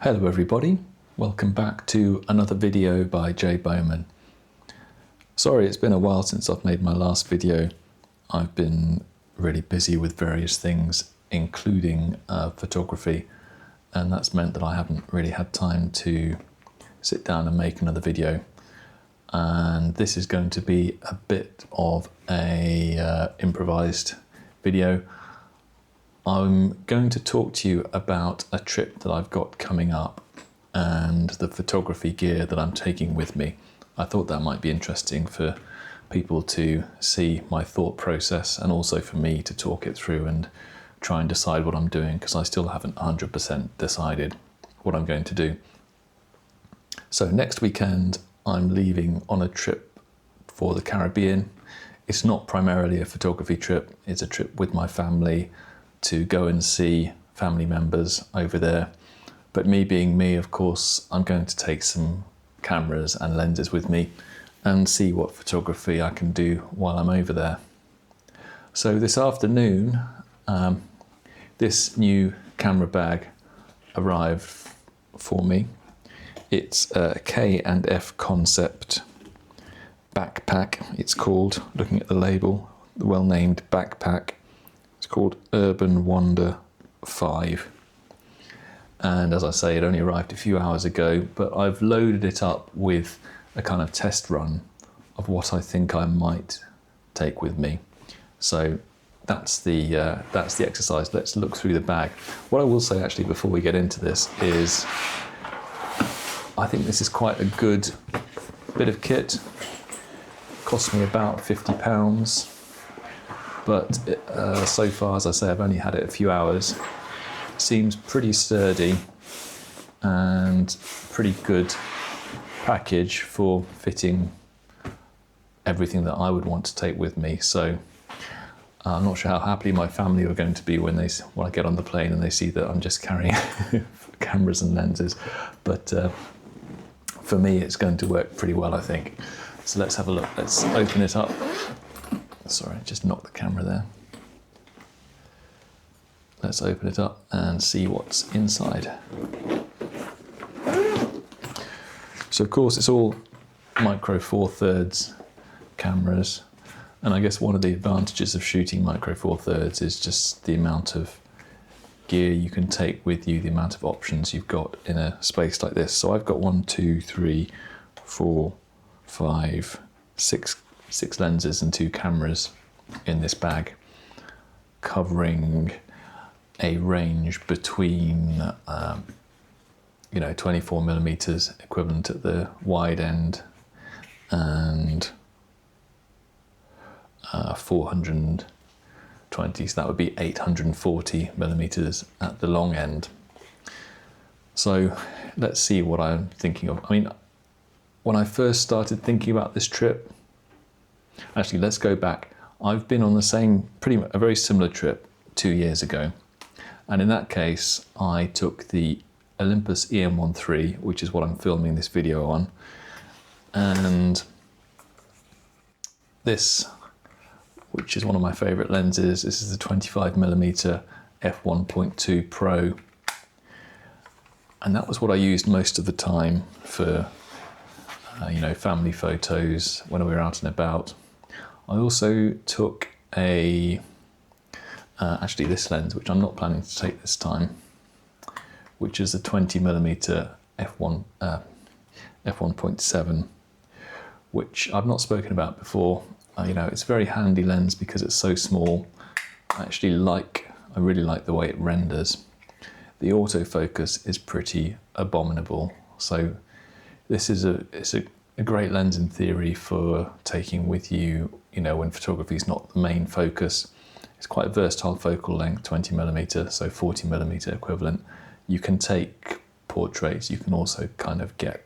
Hello everybody, welcome back to another video by Jay Bowman. Sorry it's been a while since I've made my last video. I've been really busy with various things, including photography, and that's meant that I haven't really had time to sit down and make another video. And this is going to be a bit of a improvised video. I'm going to talk to you about a trip that I've got coming up and the photography gear that I'm taking with me. I thought that might be interesting for people to see my thought process, and also for me to talk it through and try and decide what I'm doing, because I still haven't 100% decided what I'm going to do. So next weekend I'm leaving on a trip for the Caribbean. It's not primarily a photography trip, it's a trip with my family to go and see family members over there. But me being me, of course, I'm going to take some cameras and lenses with me and see what photography I can do while I'm over there. So this afternoon, this new camera bag arrived for me. It's a K&F Concept backpack, it's called, looking at the label, the well-named backpack. It's called Urban Wander 5. And as I say, it only arrived a few hours ago, but I've loaded it up with a kind of test run of what I think I might take with me. So that's the exercise. Let's look through the bag. What I will say actually before we get into this is I think this is quite a good bit of kit. Cost me about £50. But so far, as I say, I've only had it a few hours. Seems pretty sturdy and pretty good package for fitting everything that I would want to take with me. So I'm not sure how happy my family are going to be when I get on the plane and they see that I'm just carrying cameras and lenses. But for me, it's going to work pretty well, I think. So let's have a look. Let's open it up. Sorry, just knocked the camera there. Let's open it up and see what's inside. So of course it's all micro 4/3 cameras, and I guess one of the advantages of shooting micro 4/3 is just the amount of gear you can take with you, the amount of options you've got in a space like this. So I've got 1, 2, 3, 4, 5, 6 lenses and 2 cameras in this bag, covering a range between 24 millimeters equivalent at the wide end and 420, so that would be 840 millimeters at the long end. So let's see what I'm thinking of. I mean, when I first started thinking about this trip, actually, let's go back. I've been on a very similar trip 2 years ago. And in that case, I took the Olympus EM1 III, which is what I'm filming this video on. And this, which is one of my favorite lenses, this is the 25mm f1.2 Pro. And that was what I used most of the time for, family photos when we were out and about. I also took actually this lens, which I'm not planning to take this time, which is a 20mm f1.7, which I've not spoken about before. It's a very handy lens because it's so small. I really like the way it renders. The autofocus is pretty abominable. So this is it's a great lens in theory for taking with you, when photography is not the main focus. It's quite a versatile focal length, 20mm, so 40mm equivalent. You can take portraits, you can also kind of get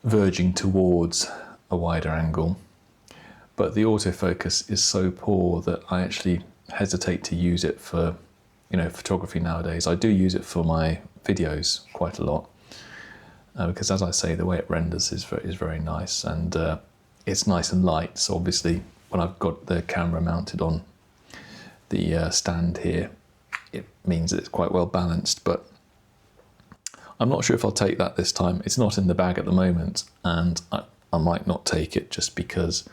verging towards a wider angle. But the autofocus is so poor that I actually hesitate to use it for, photography nowadays. I do use it for my videos quite a lot. Because as I say, the way it renders is very nice, and it's nice and light. So obviously when I've got the camera mounted on the stand here, it means that it's quite well balanced. But I'm not sure if I'll take that this time. It's not in the bag at the moment, and I might not take it just because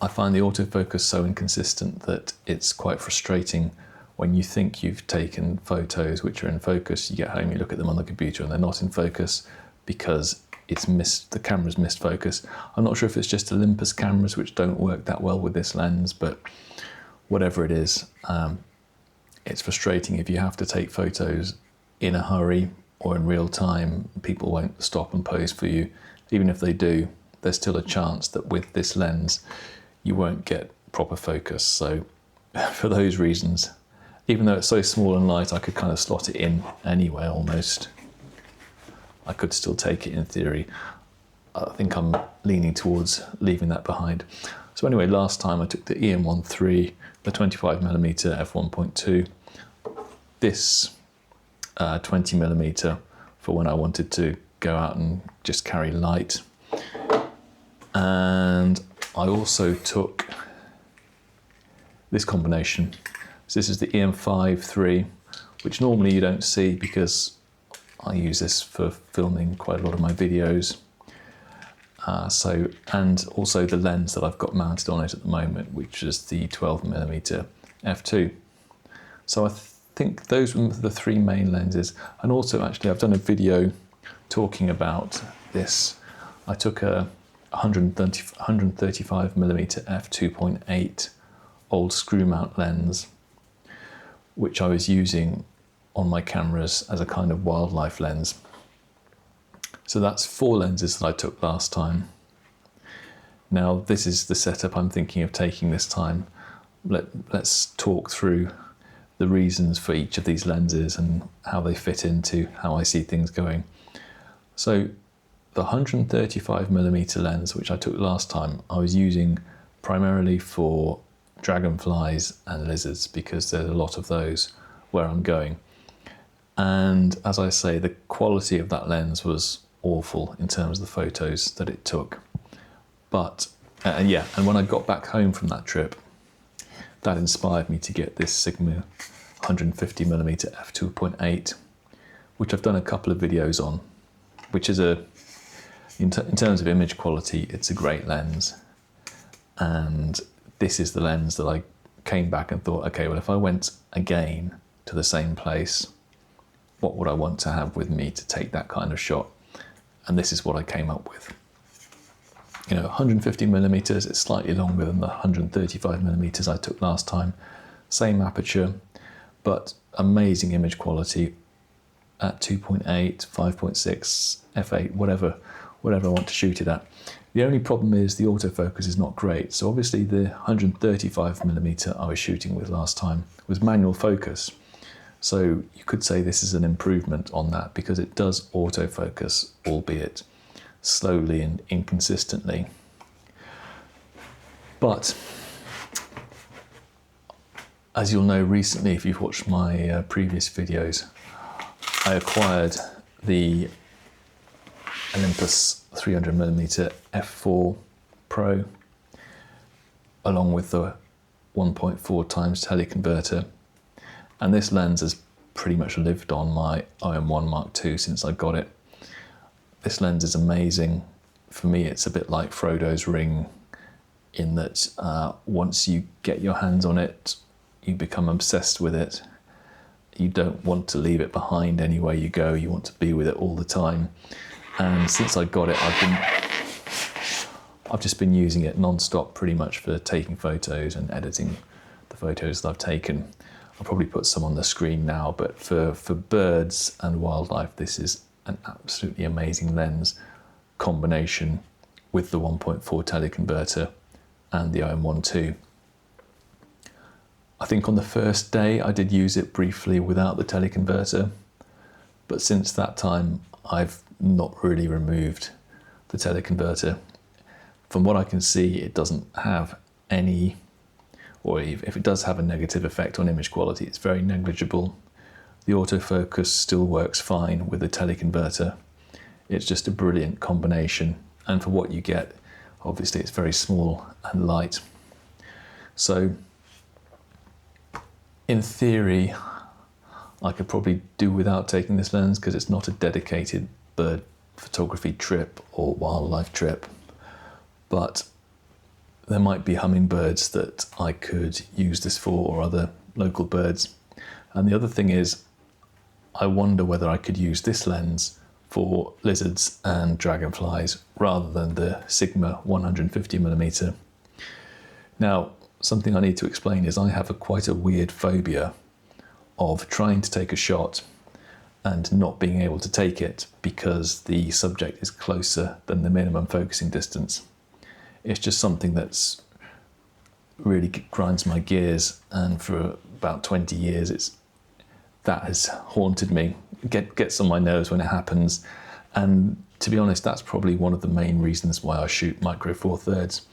I find the autofocus so inconsistent that it's quite frustrating when you think you've taken photos which are in focus. You get home, you look at them on the computer and they're not in focus because the camera's missed focus. I'm not sure if it's just Olympus cameras which don't work that well with this lens, but whatever it is, it's frustrating if you have to take photos in a hurry or in real time. People won't stop and pose for you. Even if they do, there's still a chance that with this lens you won't get proper focus. So for those reasons, even though it's so small and light, I could kind of slot it in anyway almost. I could still take it in theory. I think I'm leaning towards leaving that behind. So anyway, last time I took the EM1 III, the 25mm f1.2, this 20mm for when I wanted to go out and just carry light. And I also took this combination. So this is the EM5 III, which normally you don't see because I use this for filming quite a lot of my videos. And also the lens that I've got mounted on it at the moment, which is the 12mm f2. So I think those were the three main lenses. And also actually I've done a video talking about this. I took a 135mm f2.8 old screw mount lens, which I was using on my cameras as a kind of wildlife lens. So that's 4 lenses that I took last time. Now this is the setup I'm thinking of taking this time. Let's talk through the reasons for each of these lenses and how they fit into how I see things going. So the 135mm lens, which I took last time, I was using primarily for dragonflies and lizards because there's a lot of those where I'm going. And as I say, the quality of that lens was awful in terms of the photos that it took. But and when I got back home from that trip, that inspired me to get this Sigma 150mm f2.8, which I've done a couple of videos on, which is in terms of image quality, it's a great lens. And this is the lens that I came back and thought, okay, well, if I went again to the same place, what would I want to have with me to take that kind of shot? And this is what I came up with. 150mm, it's slightly longer than the 135mm I took last time. Same aperture, but amazing image quality at 2.8, 5.6, f8, whatever I want to shoot it at. The only problem is the autofocus is not great. So obviously the 135mm I was shooting with last time was manual focus. So you could say this is an improvement on that because it does autofocus, albeit slowly and inconsistently. But as you'll know recently, if you've watched my previous videos, I acquired the Olympus 300mm f4 Pro along with the 1.4 times teleconverter. And this lens has pretty much lived on my OM1 Mark II since I got it. This lens is amazing. For me, it's a bit like Frodo's ring in that once you get your hands on it, you become obsessed with it. You don't want to leave it behind anywhere you go. You want to be with it all the time. And since I got it, I've just been using it non-stop pretty much for taking photos and editing the photos that I've taken. I'll probably put some on the screen now, but for birds and wildlife, this is an absolutely amazing lens combination with the 1.4 teleconverter and the OM1 II. I think on the first day I did use it briefly without the teleconverter, but since that time I've not really removed the teleconverter. From what I can see, it doesn't have any, or if it does have a negative effect on image quality, it's very negligible. The autofocus still works fine with the teleconverter. It's just a brilliant combination, and for what you get, obviously it's very small and light. So in theory, I could probably do without taking this lens because it's not a dedicated bird photography trip or wildlife trip. But there might be hummingbirds that I could use this for, or other local birds. And the other thing is, I wonder whether I could use this lens for lizards and dragonflies rather than the Sigma 150mm. Now, something I need to explain is I have quite a weird phobia of trying to take a shot and not being able to take it because the subject is closer than the minimum focusing distance. It's just something that's really grinds my gears, and for about 20 years that has haunted me. Gets on my nerves when it happens, and to be honest, that's probably one of the main reasons why I shoot micro four thirds,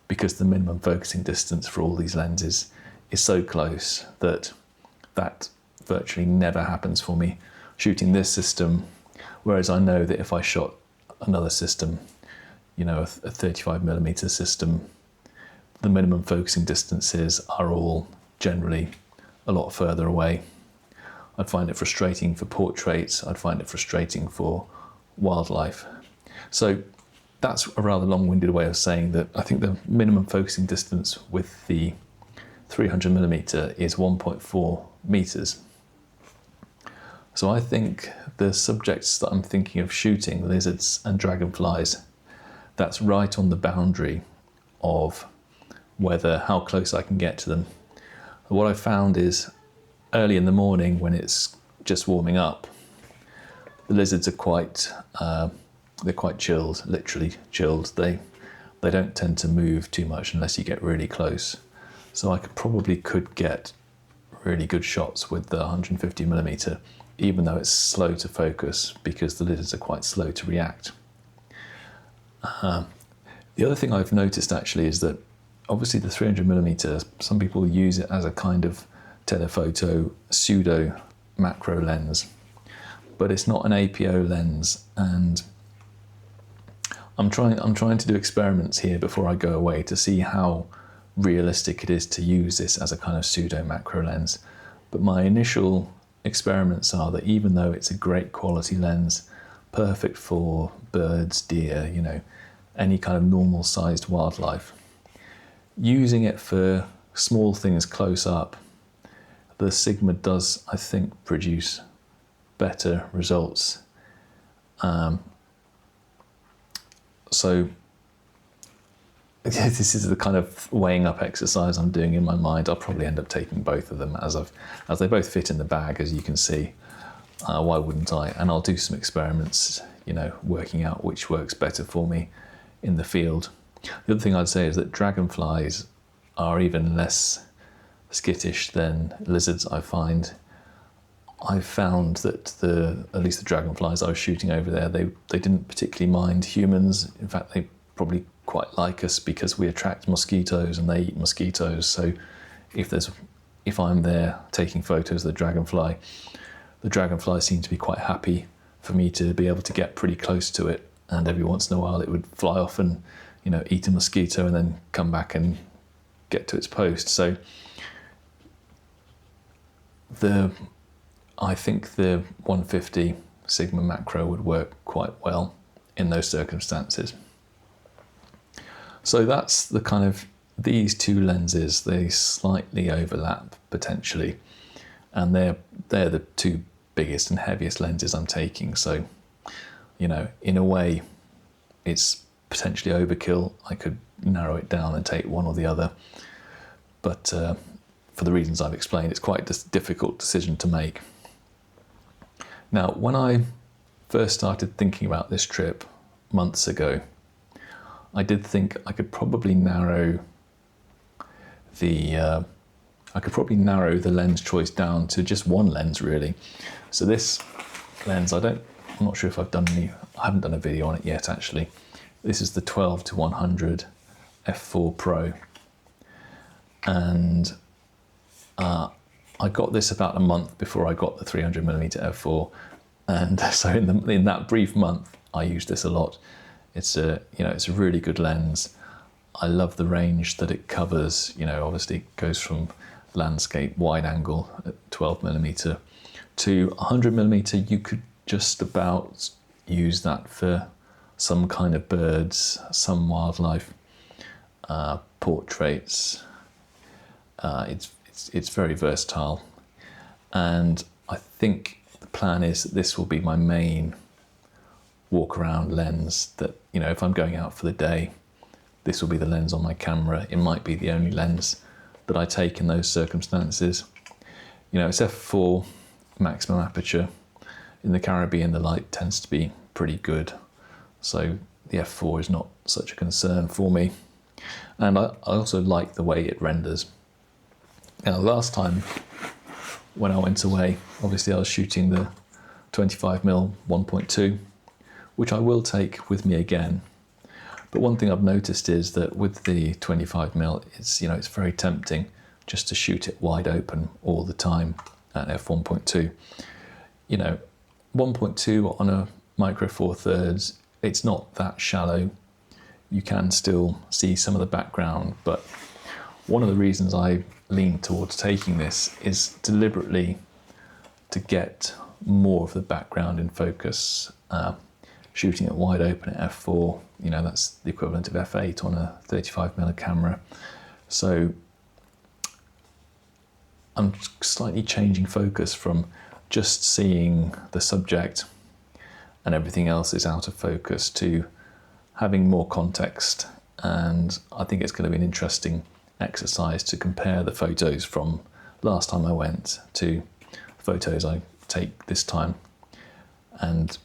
because the minimum focusing distance for all these lenses is so close that virtually never happens for me shooting this system, whereas I know that if I shot another system, you know, a 35mm system, the minimum focusing distances are all generally a lot further away. I'd find it frustrating for portraits, I'd find it frustrating for wildlife. So that's a rather long-winded way of saying that I think the minimum focusing distance with the 300mm is 1.4 meters. So I think the subjects that I'm thinking of shooting, lizards and dragonflies, that's right on the boundary of how close I can get to them. What I found is early in the morning when it's just warming up, the lizards are they're quite chilled, literally chilled. They don't tend to move too much unless you get really close. So I could get really good shots with the 150mm, even though it's slow to focus because the lizards are quite slow to react. The other thing I've noticed actually is that obviously the 300mm, some people use it as a kind of telephoto pseudo macro lens, but it's not an APO lens, and I'm trying to do experiments here before I go away to see how realistic it is to use this as a kind of pseudo macro lens. But my initial experiments are that even though it's a great quality lens, perfect for birds, deer, you know, any kind of normal sized wildlife, using it for small things close up, the Sigma does, I think, produce better results. So this is the kind of weighing up exercise I'm doing in my mind. I'll probably end up taking both of them as they both fit in the bag, as you can see. Why wouldn't I? And I'll do some experiments, you know, working out which works better for me in the field. The other thing I'd say is that dragonflies are even less skittish than lizards, I find. I found that at least the dragonflies I was shooting over there, they didn't particularly mind humans. In fact, they probably quite like us because we attract mosquitoes and they eat mosquitoes. So if I'm there taking photos of the dragonfly seemed to be quite happy for me to be able to get pretty close to it, and every once in a while it would fly off and, you know, eat a mosquito and then come back and get to its post. So I think the 150 Sigma macro would work quite well in those circumstances. So that's the kind of, these two lenses, they slightly overlap potentially, and they're the two biggest and heaviest lenses I'm taking. So, you know, in a way, it's potentially overkill. I could narrow it down and take one or the other, but for the reasons I've explained, it's quite a difficult decision to make. Now, when I first started thinking about this trip months ago, I did think I could probably narrow the lens choice down to just one lens, really. So this lens, I'm not sure if I haven't done a video on it yet, actually. This is the 12-100 f4 Pro, and I got this about a month before I got the 300mm f4, and so in that brief month I used this a lot. It's a really good lens. I love the range that it covers. You know, obviously it goes from landscape, wide angle at 12mm, To 100mm, you could just about use that for some kind of birds, some wildlife, portraits. It's very versatile, and I think the plan is that this will be my main walk around lens. That, you know, if I'm going out for the day, this will be the lens on my camera. It might be the only lens that I take in those circumstances. You know, it's f4 maximum aperture. In the Caribbean, the light tends to be pretty good, so the f4 is not such a concern for me. And I also like the way it renders. Now, last time when I went away, obviously I was shooting the 25mm 1.2, which I will take with me again. But one thing I've noticed is that with the 25mm, it's very tempting just to shoot it wide open all the time at f1.2. You know, 1.2 on a micro four thirds, it's not that shallow. You can still see some of the background, but one of the reasons I lean towards taking this is deliberately to get more of the background in focus. Shooting it wide open at f4, you know, that's the equivalent of f8 on a 35mm camera. So I'm slightly changing focus from just seeing the subject and everything else is out of focus to having more context. And I think it's going to be an interesting exercise to compare the photos from last time I went to photos I take this time, and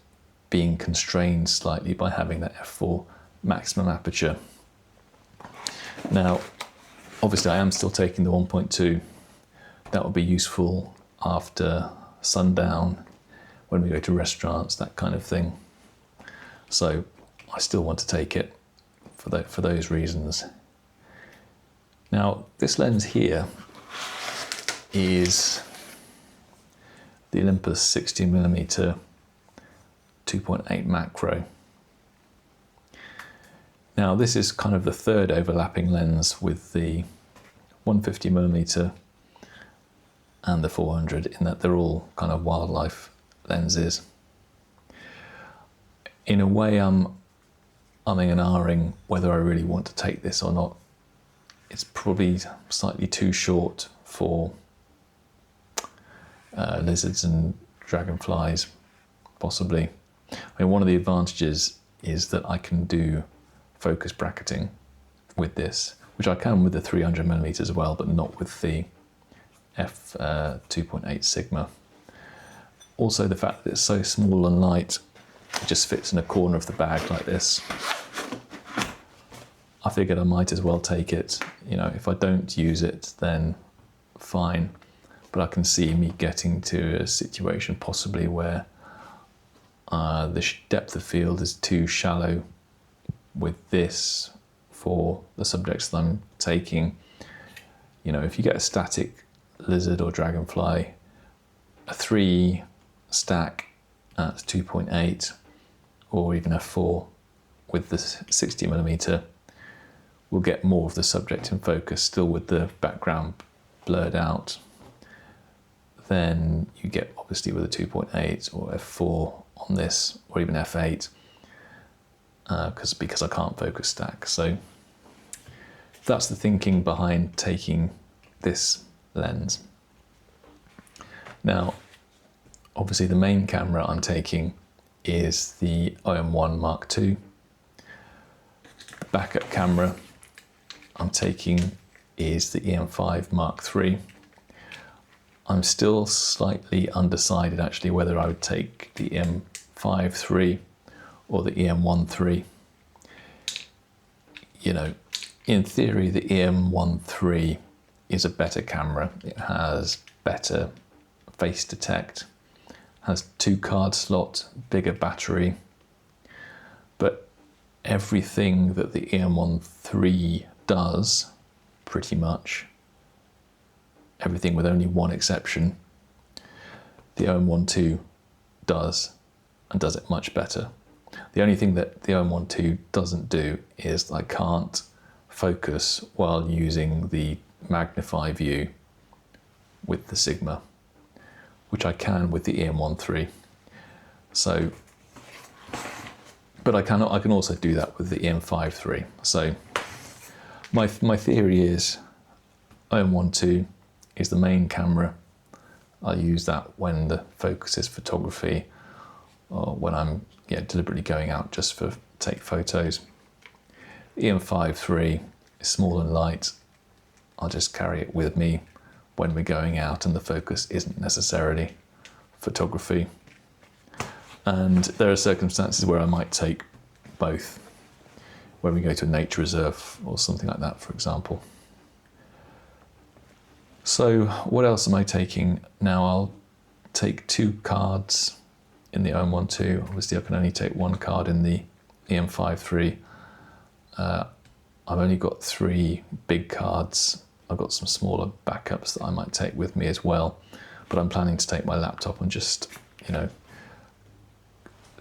being constrained slightly by having that f4 maximum aperture. Now, obviously I am still taking the 1.2. That will be useful after sundown, when we go to restaurants, that kind of thing. So I still want to take it for those reasons. Now, this lens here is the Olympus 60mm 2.8 macro. Now, this is kind of the third overlapping lens with the 150mm and the 400, in that they're all kind of wildlife lenses. In a way, I'm umming and ahhing whether I really want to take this or not. It's probably slightly too short for lizards and dragonflies, possibly. I mean, one of the advantages is that I can do focus bracketing with this, which I can with the 300mm as well, but not with the f2.8 Sigma. Also, the fact that it's so small and light, it just fits in a corner of the bag like this. I figured I might as well take it. You know, if I don't use it, then fine. But I can see me getting to a situation possibly where the depth of field is too shallow with this for the subjects that I'm taking. You know, if you get a static lizard or dragonfly, a 3 stack at 2.8 or even f4 with the 60mm will get more of the subject in focus, still with the background blurred out, than you get obviously with a 2.8 or f4 on this, or even f8, because I can't focus stack. So that's the thinking behind taking this lens. Now, obviously the main camera I'm taking is the OM1 Mark II. The backup camera I'm taking is the EM5 Mark III. I'm still slightly undecided actually whether I would take the EM5 III or the EM1 III. You know, in theory the EM1 III is a better camera. It has better face detect, has 2 card slot, bigger battery, but everything that the EM1 III does, pretty much everything with only one exception, the OM1 II does, and does it much better. The only thing that the OM1 II doesn't do is I can't focus while using the magnify view with the Sigma, which I can with the EM1 So, but I can also do that with the EM5 So my theory is OM1 is the main camera. I use that when the focus is photography, or when I'm deliberately going out just for take photos. EM5 is small and light. I'll just carry it with me when we're going out and the focus isn't necessarily photography. And there are circumstances where I might take both, when we go to a nature reserve or something like that, for example. So what else am I taking now? I'll take 2 cards in the OM1 Obviously I can only take 1 card in the EM5 I've only got 3 big cards. I've got some smaller backups that I might take with me as well, but I'm planning to take my laptop and just,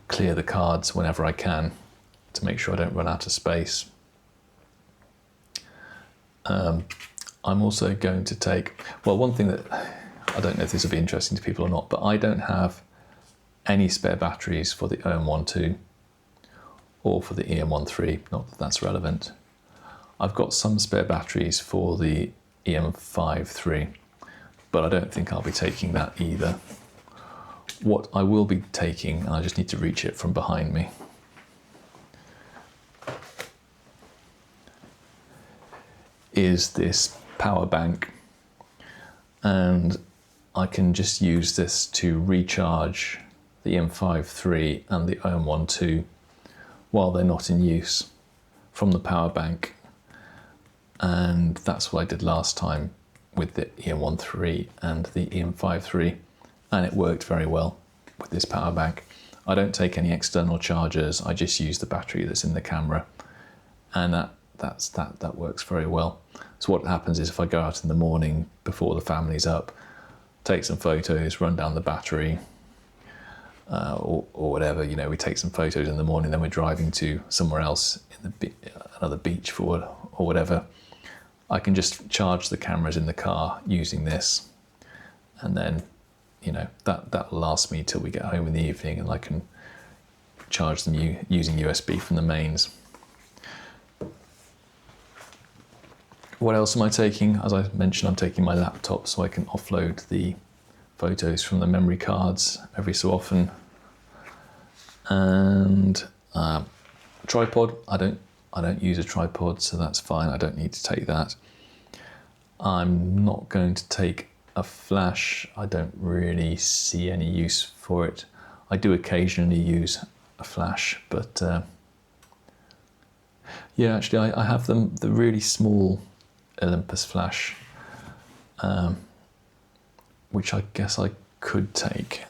clear the cards whenever I can to make sure I don't run out of space. I'm also going to take, well, one thing that, I don't know if this will be interesting to people or not, but I don't have any spare batteries for the OM1 or for the EM1 not that that's relevant. I've got some spare batteries for the EM5 but I don't think I'll be taking that either. What I will be taking, and I just need to reach it from behind me, is this power bank, and I can just use this to recharge the EM5 and the OM1 while they're not in use from the power bank. And that's what I did last time with the EM1 and the EM5 and it worked very well with this power bank. I don't take any external chargers, I just use the battery that's in the camera, and that works very well. So what happens is if I go out in the morning before the family's up, take some photos, run down the battery, or whatever, we take some photos in the morning, then we're driving to somewhere else, in another beach or whatever, I can just charge the cameras in the car using this, and then that'll last me till we get home in the evening, and I can charge them using USB from the mains. What else am I taking? As I mentioned, I'm taking my laptop so I can offload the photos from the memory cards every so often. And tripod, I don't use a tripod, so that's fine, I don't need to take that. I'm not going to take a flash, I don't really see any use for it. I do occasionally use a flash, but yeah, actually I have the really small Olympus flash, which I guess I could take,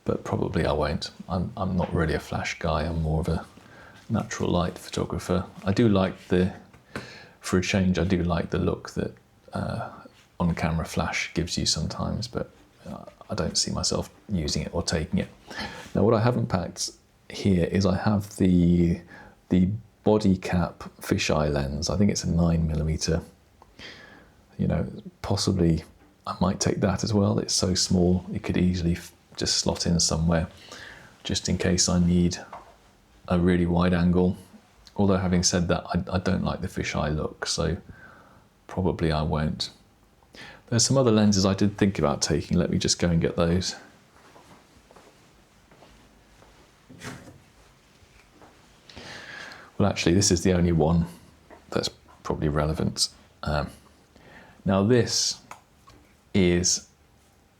but probably I won't. I'm not really a flash guy, I'm more of a natural light photographer. I do like for a change, I do like the look that on-camera flash gives you sometimes, but I don't see myself using it or taking it. Now what I haven't packed here is I have the body cap fisheye lens. I think it's a 9mm. Possibly I might take that as well. It's so small, it could easily just slot in somewhere, just in case I need a really wide angle. Although having said that, I don't like the fisheye look, so probably I won't. There's some other lenses I did think about taking. Let me just go and get those. Well, actually, this is the only one that's probably relevant. Now this is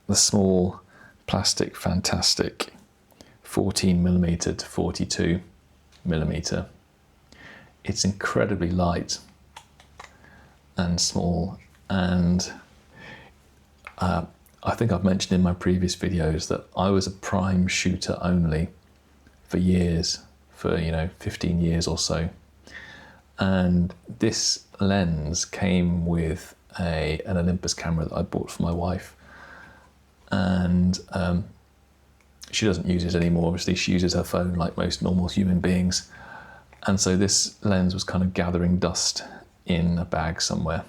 the small plastic Fantastic 14mm to 42mm. It's incredibly light and small, and I think I've mentioned in my previous videos that I was a prime shooter only for years, for 15 years or so, and this lens came with an Olympus camera that I bought for my wife, and she doesn't use it anymore. Obviously she uses her phone like most normal human beings, and so this lens was kind of gathering dust in a bag somewhere,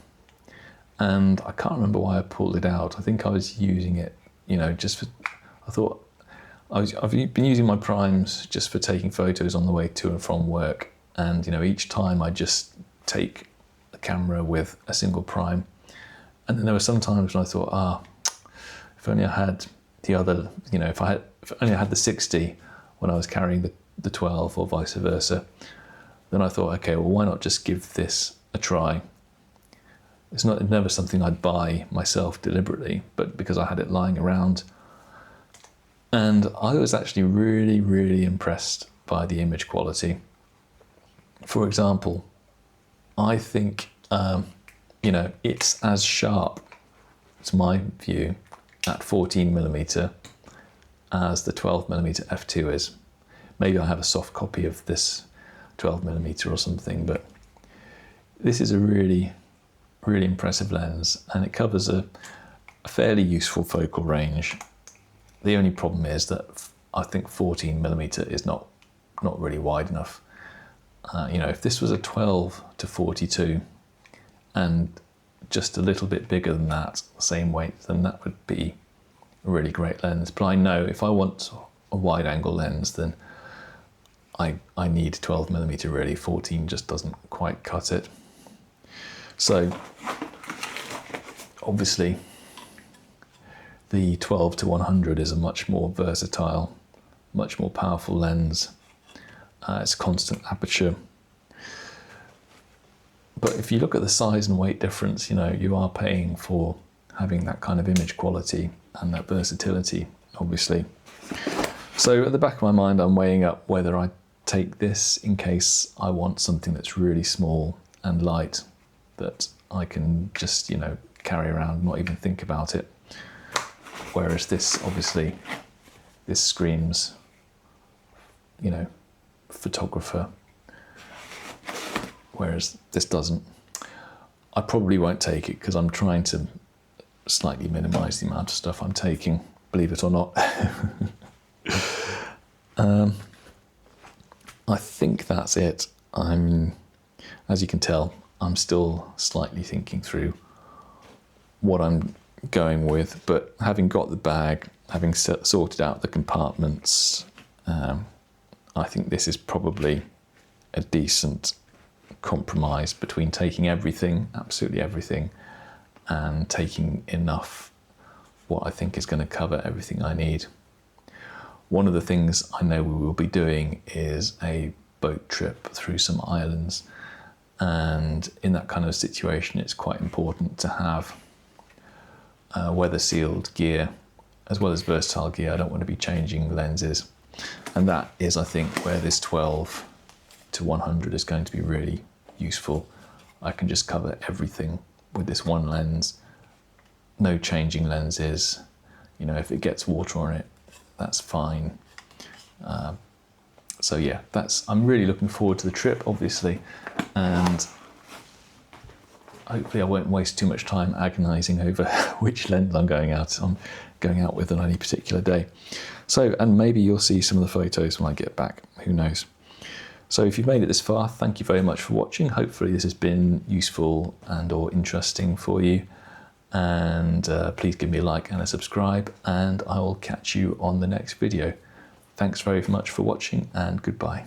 and I can't remember why I pulled it out. I think I was using it, you know, just for, I thought, I've been using my primes just for taking photos on the way to and from work, and you know, each time I just take the camera with a single prime, and then there were some times when I thought, if only I had the other, you know, if only I had the 60 when I was carrying the 12 or vice versa. Then I thought, okay, well, why not just give this a try? It's never something I'd buy myself deliberately, but because I had it lying around. And I was actually really, really impressed by the image quality. For example, I think, you know, it's as sharp, to my view, at 14mm as the 12mm f2 is. Maybe I have a soft copy of this 12mm or something, but this is a really, really impressive lens, and it covers a fairly useful focal range. The only problem is that I think 14mm is not really wide enough. You know, if this was a 12 to 42 and just a little bit bigger than that, same weight, then that would be a really great lens. But I know if I want a wide angle lens, then I need 12mm really. 14 just doesn't quite cut it. So obviously the 12 to 100 is a much more versatile, much more powerful lens. It's constant aperture. But if you look at the size and weight difference, you know, you are paying for having that kind of image quality and that versatility, obviously. So at the back of my mind, I'm weighing up whether I take this in case I want something that's really small and light that I can just, you know, carry around, not even think about it. Whereas this, obviously, this screams, you know, photographer, whereas this doesn't. I probably won't take it because I'm trying to slightly minimize the amount of stuff I'm taking, believe it or not. I think that's it. As you can tell, I'm still slightly thinking through what I'm going with, but having got the bag, having sorted out the compartments, I think this is probably a decent compromise between taking everything, absolutely everything, and taking enough what I think is going to cover everything I need. One of the things I know we will be doing is a boat trip through some islands, and in that kind of situation it's quite important to have weather sealed gear as well as versatile gear. I don't want to be changing lenses, and that is, I think, where this 12 to 100 is going to be really useful. I can just cover everything with this one lens, no changing lenses. You know, if it gets water on it, that's fine. So yeah, I'm really looking forward to the trip, obviously, and hopefully I won't waste too much time agonizing over which lens I'm going out with on any particular day. So, and maybe you'll see some of the photos when I get back, who knows. So if you've made it this far, thank you very much for watching. Hopefully this has been useful and or interesting for you. And please give me a like and a subscribe, and I will catch you on the next video. Thanks very much for watching, and goodbye.